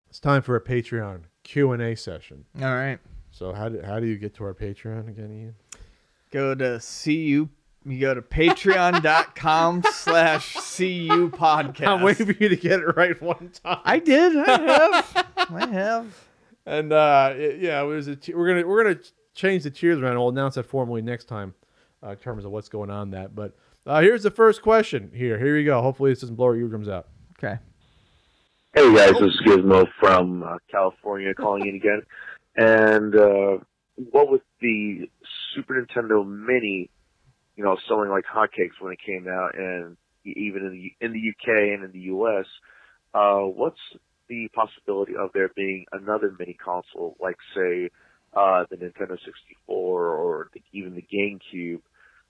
It's time for a Patreon Q&A session. All right. So how do you get to our Patreon again, Ian? Go to you go to patreon.com/CU podcast. I'm waiting for you to get it right one time. I did. I have. And it was we're gonna change the tiers around. We'll announce that formally next time in terms of what's going on that. But here's the first question. Here we go. Hopefully this doesn't blow our eardrums out. Okay. Hey guys, this is Gizmo from California calling in again. And what with the Super Nintendo Mini, selling like hotcakes when it came out, and even in the UK and in the US, what's the possibility of there being another mini console, like say the Nintendo 64 or even the GameCube,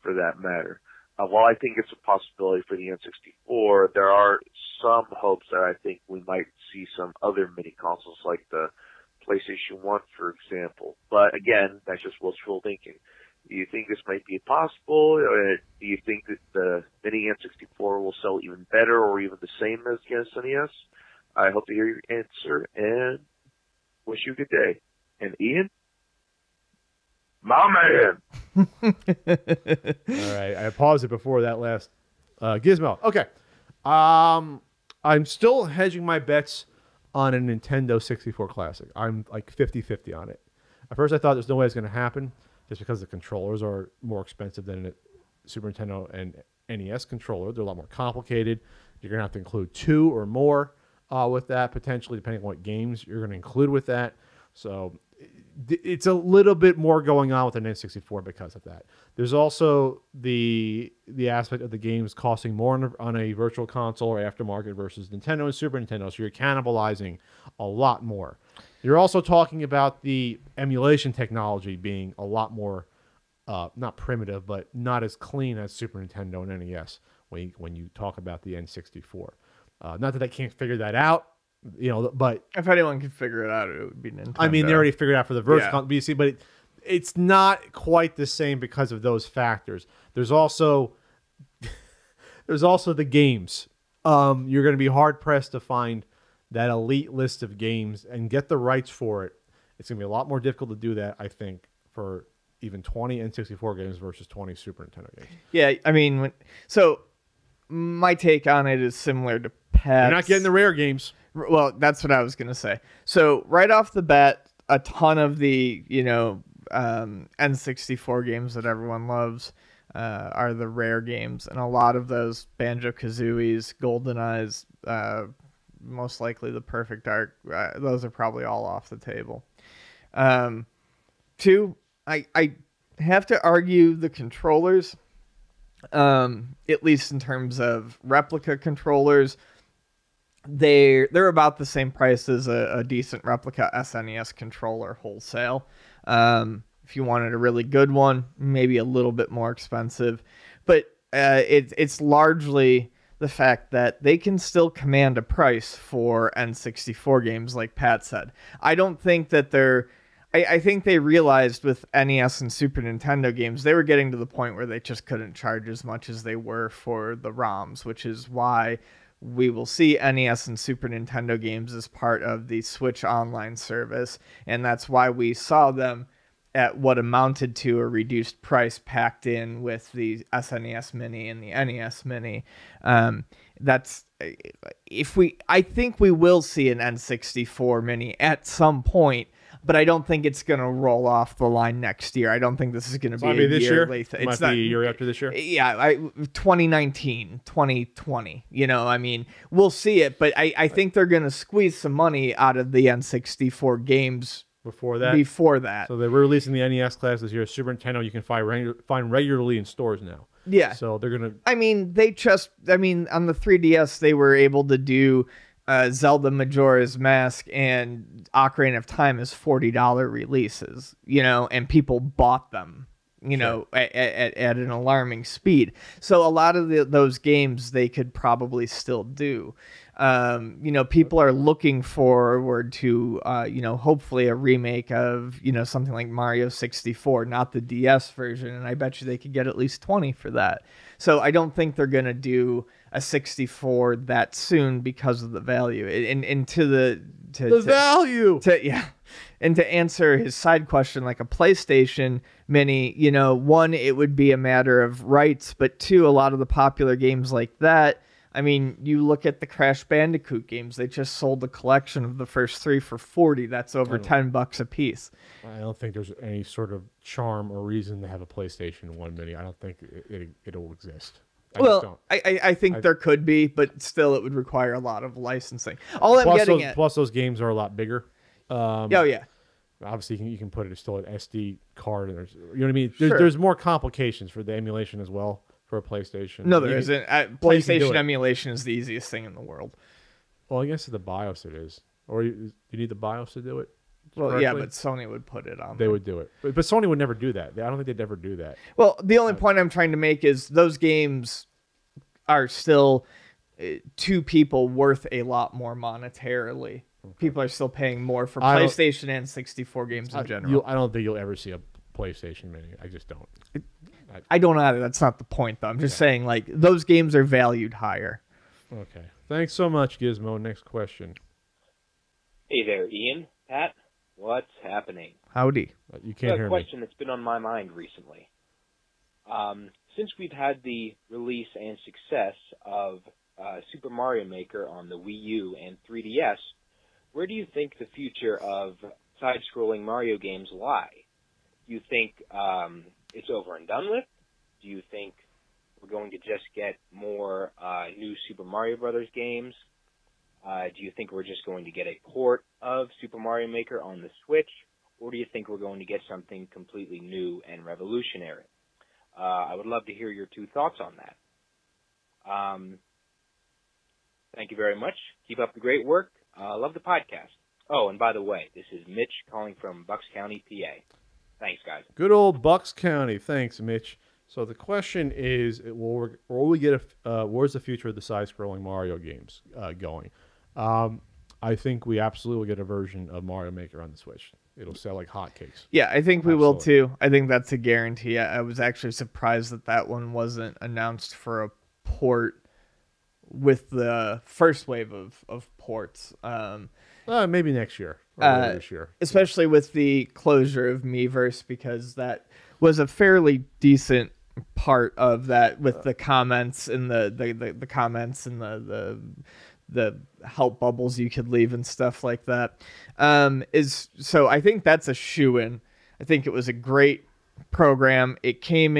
for that matter? While I think it's a possibility for the N64, there are some hopes that I think we might see some other mini consoles like the PlayStation 1, for example. But again, that's just wishful thinking. Do you think this might be possible? Or do you think that the mini N64 will sell even better or even the same as the SNES? I hope to hear your answer and wish you a good day. And Ian? My man! All right, I paused it before that last gizmo. Okay, I'm still hedging my bets on a Nintendo 64 Classic. I'm like 50-50 on it. At first, I thought there's no way it's going to happen just because the controllers are more expensive than a Super Nintendo and NES controller. They're a lot more complicated. You're going to have to include 2 or more with that, potentially, depending on what games you're going to include with that. So it's a little bit more going on with an N64 because of that. There's also the aspect of the games costing more on a virtual console or aftermarket versus Nintendo and Super Nintendo, so you're cannibalizing a lot more. You're also talking about the emulation technology being a lot more, not primitive, but not as clean as Super Nintendo and NES when you talk about the N64. Not that I can't figure that out. But if anyone could figure it out, it would be Nintendo. I mean, they already figured it out for the virtual BC, but it's not quite the same because of those factors. There's also the games. You're going to be hard pressed to find that elite list of games and get the rights for it. It's going to be a lot more difficult to do that, I think, for even 20 N64 games versus 20 Super Nintendo games. Yeah, I mean, so my take on it is similar to Pat's. You're not getting the rare games. Well, that's what I was going to say. So right off the bat, a ton of the, N64 games that everyone loves are the rare games. And a lot of those Banjo-Kazooies, GoldenEyes, most likely the Perfect Dark, those are probably all off the table. 2, I have to argue the controllers, at least in terms of replica controllers. They're about the same price as a decent replica SNES controller wholesale. If you wanted a really good one, maybe a little bit more expensive, but it's largely the fact that they can still command a price for N64 games, like Pat said. I don't think that I think they realized with NES and Super Nintendo games, they were getting to the point where they just couldn't charge as much as they were for the ROMs, which is why we will see NES and Super Nintendo games as part of the Switch Online service, and that's why we saw them at what amounted to a reduced price packed in with the SNES Mini and the NES Mini. I think we will see an N64 Mini at some point, but I don't think it's going to roll off the line next year. I don't think this is going to be a this year year. late. It's not a year after this year. Yeah, 2019, 2020. I mean, we'll see it, but I think they're going to squeeze some money out of the N64 games before that. So they're releasing the NES class this year. Super Nintendo you can find regularly in stores now. Yeah. So they're going to... I mean, on the 3DS, they were able to do Zelda Majora's Mask and Ocarina of Time as $40 releases, and people bought them, at an alarming speed. So a lot of those games they could probably still do. People are looking forward to, hopefully a remake of, something like Mario 64, not the DS version. And I bet you they could get at least 20 for that. So I don't think they're going to do a 64 that soon because of the value. And to The value. And to answer his side question, like a PlayStation Mini, one, it would be a matter of rights, but two, a lot of the popular games like that, I mean, you look at the Crash Bandicoot games, they just sold the collection of the first 3 for $40. That's over $10 a piece. I don't think there's any sort of charm or reason to have a PlayStation 1 Mini. I don't think it'll exist. I think there could be, but still it would require a lot of licensing. All I'm getting at... Plus those games are a lot bigger. Yeah. Obviously, you can put it still an SD card, and there's, you know what I mean. There's more complications for the emulation as well for a PlayStation. No, there isn't. PlayStation emulation is the easiest thing in the world. Well, I guess the BIOS it is, or you need the BIOS to do it. Well, correctly? yeah, but Sony would put it on. They would do it, but Sony would never do that. I don't think they'd ever do that. Well, the only point I'm trying to make is those games are still to people worth a lot more monetarily. Okay. People are still paying more for PlayStation and 64 games in general. I don't think you'll ever see a PlayStation Mini. I just don't. I don't either. That's not the point, though. I'm just saying, like, those games are valued higher. Okay. Thanks so much, Gizmo. Next question. Hey there, Ian, Pat. What's happening? Howdy. You can't hear me. A question that's been on my mind recently. Since we've had the release and success of Super Mario Maker on the Wii U and 3DS, where do you think the future of side-scrolling Mario games lie? Do you think it's over and done with? Do you think we're going to just get more new Super Mario Brothers games? Do you think we're just going to get a port of Super Mario Maker on the Switch? Or do you think we're going to get something completely new and revolutionary? I would love to hear your 2 thoughts on that. Thank you very much. Keep up the great work. Love the podcast. Oh, and by the way, this is Mitch calling from Bucks County, PA. Thanks, guys. Good old Bucks County. Thanks, Mitch. So the question is, will we get where's the future of the side-scrolling Mario games going? I think we absolutely will get a version of Mario Maker on the Switch. It'll sell like hotcakes. Yeah, I think we will too. I think that's a guarantee. I was actually surprised that one wasn't announced for a port with the first wave of ports. Maybe next year or this year. Especially with the closure of Miiverse, because that was a fairly decent part of that with the comments and the comments and the help bubbles you could leave and stuff like that. So I think that's a shoo-in. I think it was a great program. It came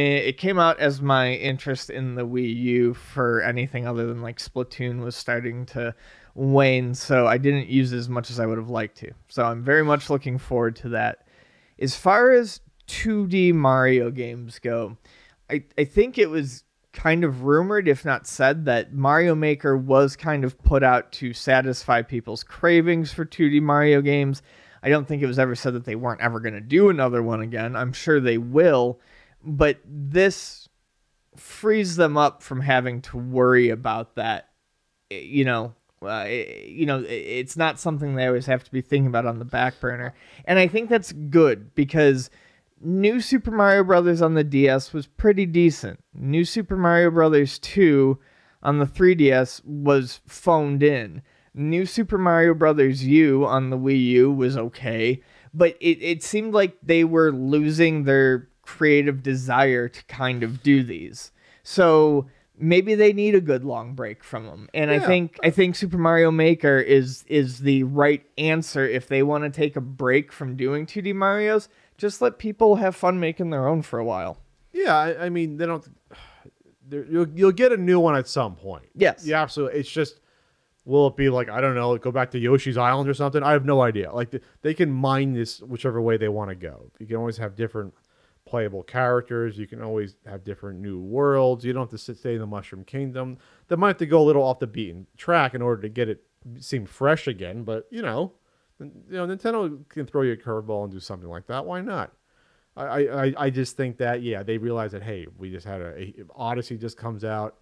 out as my interest in the Wii U for anything other than like Splatoon was starting to wane, so I didn't use it as much as I would have liked to. So I'm very much looking forward to that. As far as 2D Mario games go, I think it was kind of rumored, if not said, that Mario Maker was kind of put out to satisfy people's cravings for 2D Mario games. I don't think it was ever said that they weren't ever going to do another one again. I'm sure they will, but this frees them up from having to worry about that. It's not something they always have to be thinking about on the back burner. And I think that's good, because New Super Mario Bros. On the DS was pretty decent. New Super Mario Bros. 2 on the 3DS was phoned in. New Super Mario Bros. U on the Wii U was okay, but it seemed like they were losing their creative desire to kind of do these. So maybe they need a good long break from them. And yeah. I think Super Mario Maker is the right answer if they want to take a break from doing 2D Marios. Just let people have fun making their own for a while. Yeah, I mean, they don't. You'll get a new one at some point. Yes. Yeah, absolutely. It's just, will it be like, I don't know, go back to Yoshi's Island or something? I have no idea. Like, they can mine this whichever way they want to go. You can always have different playable characters. You can always have different new worlds. You don't have to stay in the Mushroom Kingdom. They might have to go a little off the beaten track in order to get it seem fresh again. But Nintendo can throw you a curveball and do something like that. Why not? I just think that, yeah, they realize that, hey, we just had Odyssey just comes out,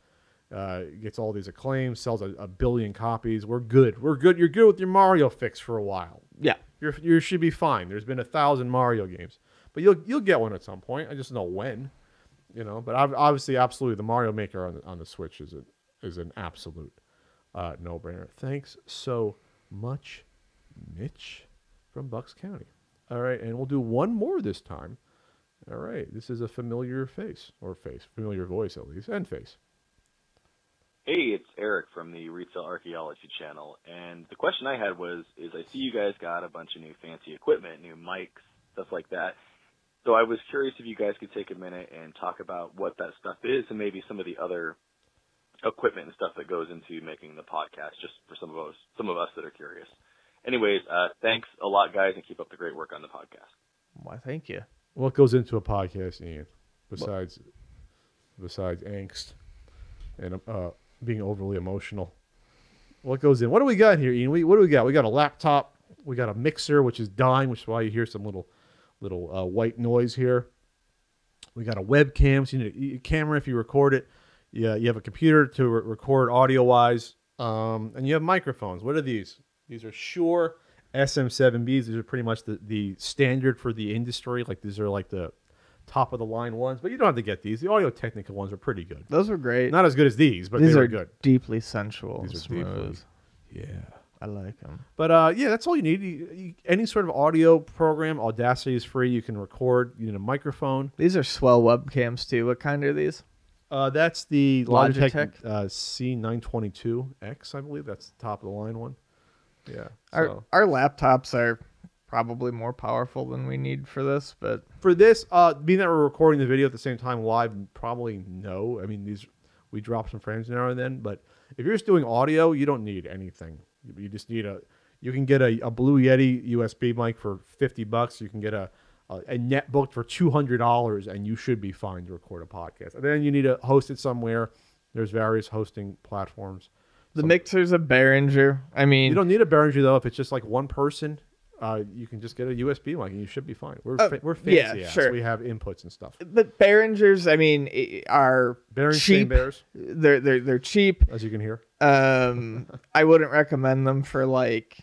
gets all these acclaims, sells a billion copies. We're good. We're good. You're good with your Mario fix for a while. Yeah, you should be fine. There's been 1,000 Mario games, but you'll get one at some point. I just don't know when. But obviously, absolutely, the Mario Maker on the Switch is an absolute no-brainer. Thanks so much, Mitch from Bucks County. All right, and we'll do one more this time. All right, this is a familiar familiar voice at least, and face. Hey, it's Eric from the Retail Archaeology channel, and the question I had is I see you guys got a bunch of new fancy equipment, new mics, stuff like that. So I was curious if you guys could take a minute and talk about what that stuff is and maybe some of the other equipment and stuff that goes into making the podcast, just for some of us that are curious. Anyways, thanks a lot, guys, and keep up the great work on the podcast. Why, thank you. What goes into a podcast, Ian, besides angst and being overly emotional? What goes in? What do we got here, Ian? What do we got? We got a laptop. We got a mixer, which is dying, which is why you hear some little white noise here. We got a webcam. So you need a camera if you record it. Yeah, you have a computer to record audio-wise, and you have microphones. What are these? These are Shure SM7Bs. These are pretty much the standard for the industry. Like, these are like the top of the line ones, but you don't have to get these. The Audio Technica ones are pretty good. Those were great. Not as good as these, but these they were are good. Deeply sensual. These are smooth. Yeah. I like them. But yeah, that's all you need. Any sort of audio program, Audacity is free. You can record. You need a microphone. These are swell webcams too. What kind are these? That's the Logitech? C922X, I believe. That's the top of the line one. Yeah. Our laptops are probably more powerful than we need for this, but for this, being that we're recording the video at the same time live, probably no. I mean, we drop some frames now and then, but if you're just doing audio, you don't need anything. You just need you can get a Blue Yeti USB mic for $50. You can get a netbook for $200, and you should be fine to record a podcast. And then you need to host it somewhere. There's various hosting platforms. The mixer's a Behringer. I mean, you don't need a Behringer though. If it's just like one person, you can just get a USB mic and you should be fine. We're fancy. Yeah, sure. We have inputs and stuff. But Behringers, I mean, are cheap. Bears, they're cheap, as you can hear. I wouldn't recommend them for like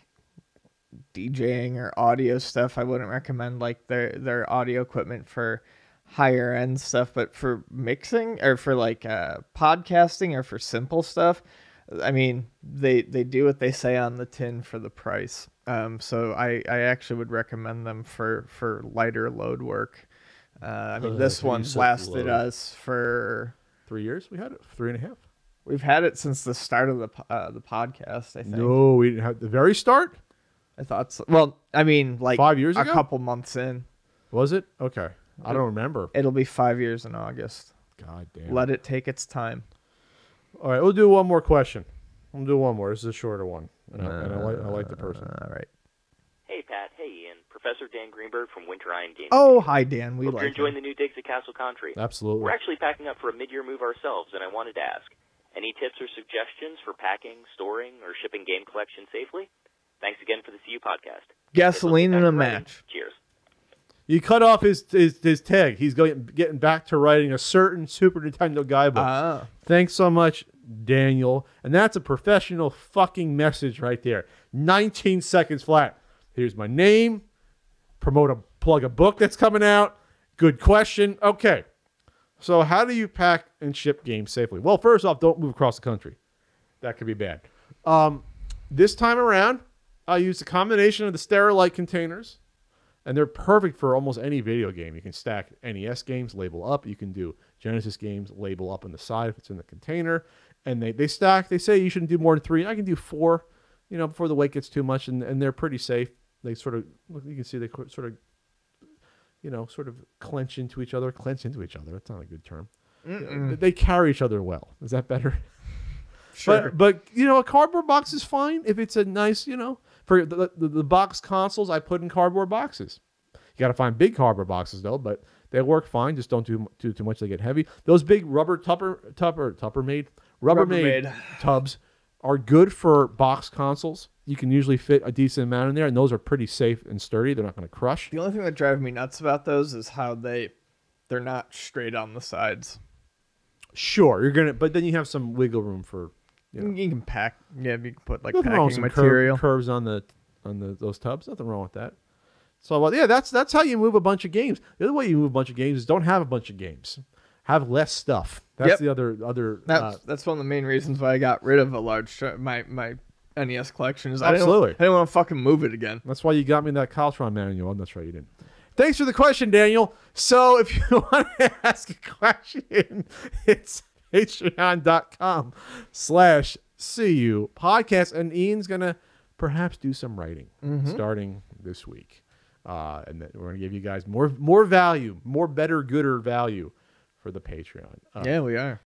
DJing or audio stuff. I wouldn't recommend like their audio equipment for higher end stuff, but for mixing or for like podcasting or for simple stuff, I mean, they do what they say on the tin for the price. So I actually would recommend them for lighter load work. I mean, this one's lasted us for 3 years. We had it 3.5. We've had it since the start of the podcast, I think. No, we didn't have the very start. I thought so. Well, I mean, like 5 years ago? A couple months in. Was it? Okay. I don't remember. It'll be 5 years in August. God damn. Let it take its time. All right, we'll do one more question. We'll do one more. This is a shorter one. And I like the person. All right. Hey, Pat. Hey, Ian. Professor Dan Greenberg from Winter Iron Games. Oh, hi, Dan. We Hope like you're enjoying him. the new digs at Castle Country. Absolutely. We're actually packing up for a mid-year move ourselves, and I wanted to ask, any tips or suggestions for packing, storing, or shipping game collection safely? Thanks again for the CU podcast. Gasoline in a match. Cheers. You cut off his tag. He's getting back to writing a certain Super Nintendo guidebook. Thanks so much, Daniel. And that's a professional fucking message right there. 19 seconds flat. Here's my name. Plug a book that's coming out. Good question. Okay. So how do you pack and ship games safely? Well, first off, don't move across the country. That could be bad. This time around, I used a combination of the Sterilite containers, and they're perfect for almost any video game. You can stack NES games, label up. You can do Genesis games, label up on the side if it's in the container. And they stack. They say you shouldn't do more than 3. I can do 4, before the weight gets too much, and they're pretty safe. They sort of, you can see they sort of clench into each other. Clench into each other. That's not a good term. They carry each other well. Is that better? Sure. But a cardboard box is fine if it's a nice, for the box consoles, I put in cardboard boxes. You got to find big cardboard boxes though, but they work fine. Just don't do too much; they get heavy. Those big rubber Rubbermaid tubs are good for box consoles. You can usually fit a decent amount in there, and those are pretty safe and sturdy. They're not going to crush. The only thing that drives me nuts about those is how they're not straight on the sides. Sure, but then you have some wiggle room for. You can pack. Yeah, you can put like Nothing wrong with packing some material. curves on those tubs. Nothing wrong with that. So yeah, that's how you move a bunch of games. The other way you move a bunch of games is don't have a bunch of games. Have less stuff. That's the other. That's one of the main reasons why I got rid of a large my NES collections. Absolutely. I didn't want to fucking move it again. That's why you got me that Caltron manual. That's right, you didn't. Thanks for the question, Daniel. So if you want to ask a question, it's patreon.com/CU podcast. And Ian's going to perhaps do some writing starting this week. And then we're going to give you guys more value, more better, gooder value for the Patreon. Yeah, we are.